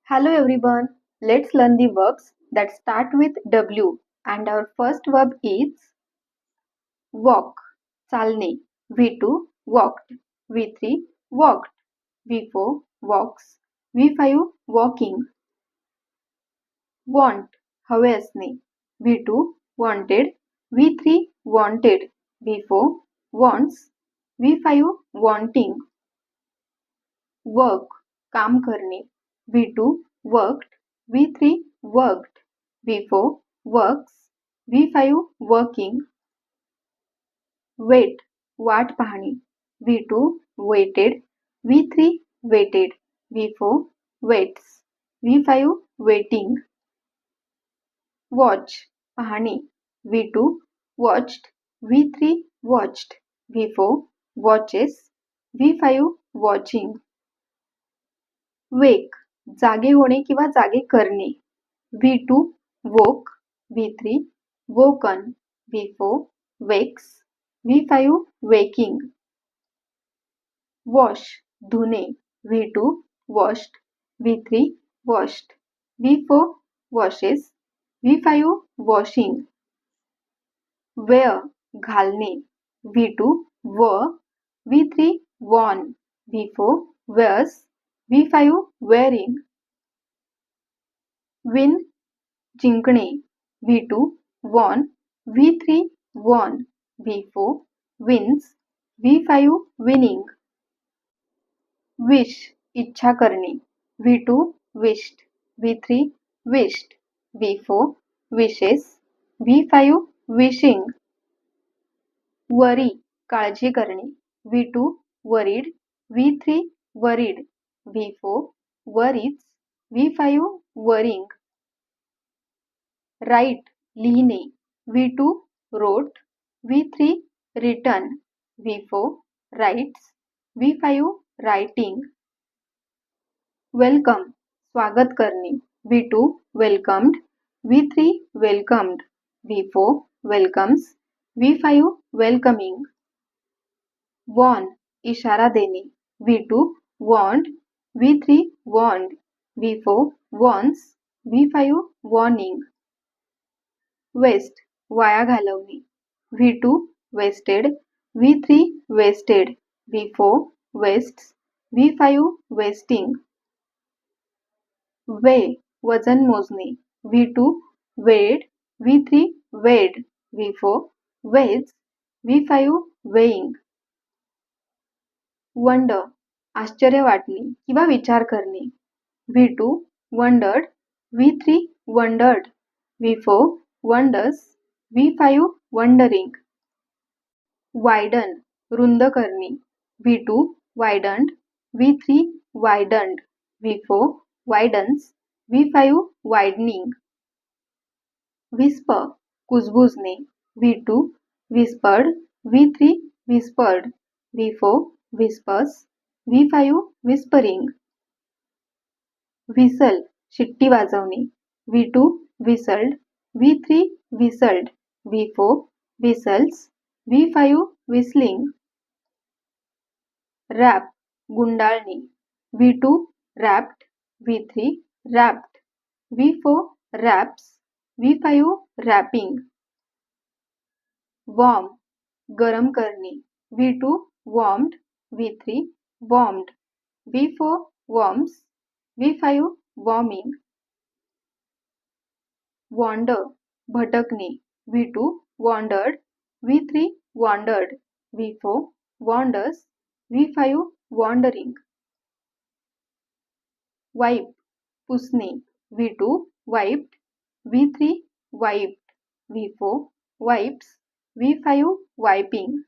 Hello everyone. Let's learn the verbs that start with W and our first verb is walk. चालणे. V2 walked. V3 walked. V4 walks. V5 walking. Want हवे असणे. V2 wanted. V3 wanted. V4 wants. V5 wanting. Work काम करणे. V2 worked. V3 worked. V4 works. V5 working. Wait वाट पाहणे. V2 waited. V3 waited. V4 waits. V5 waiting. Watch पाहणे. V2 watched. V3 watched. V4 watches. V5 watching. Wake जागे होणे किंवा जागे करणे. V2 woke. V3 woken. V4 wakes. V5 waking. Wash धुणे. V2 washed. V3 washed. V4 washes. V5 washing. Wear घालणे. V2 wore. V3 worn. V4 wears. V5 wearing. Win जिंकणे. V2 won. V3 won. V4 wins. V5 winning. Wish इच्छा करणे. V2 wished. V3 wished. V4 wishes. V5 wishing. Worry काळजी करणे. V2 worried. V3 worried. V4 worries. V5 worrying. Write लिहिणे. V2 wrote. V3 written. V4 writes. V5 writing. Welcome स्वागत करणे. V2 welcomed. V3 welcomed. V4 welcomes. V5 welcoming. Warn इशारा देणे. V2 warned. V3 warned. V4 warns. V5 warning. Waste वाया घालवणे. V2 wasted. V3 wasted. V4 wastes. V5 wasting. Weigh वजन मोजणे. V2 weighed. V3 weighed. V4 weighs. V5 weighing. Wonder आश्चर्य वाटणे किंवा विचार करणे. V2 wondered. V3 wondered. V4 wonders. V5 wondering. Widen रुंद करणे. V2 widened. V3 widened. V4 widens. V5 widening. Whisper कुजबुजणे. V2 whispered. V3 whispered. V4 whispers. V5 whispering. Whistle शिट्टी वाजवणे. V2 whistled. V3 whistled. V4 whistles. V5 whistling. Wrap गुंडाळणे. V2 wrapped. V3 wrapped. V4 wraps. V5 wrapping. Warm गरम करणे. V2 warmed. V3 warmed. V4 warms. V5 warming. Wander भटकणे. V2 wandered. V3 wandered. V4 wanders. V5 wandering. Wipe पुसणे. V2 wiped. V3 wiped. V4 wipes. V5 wiping.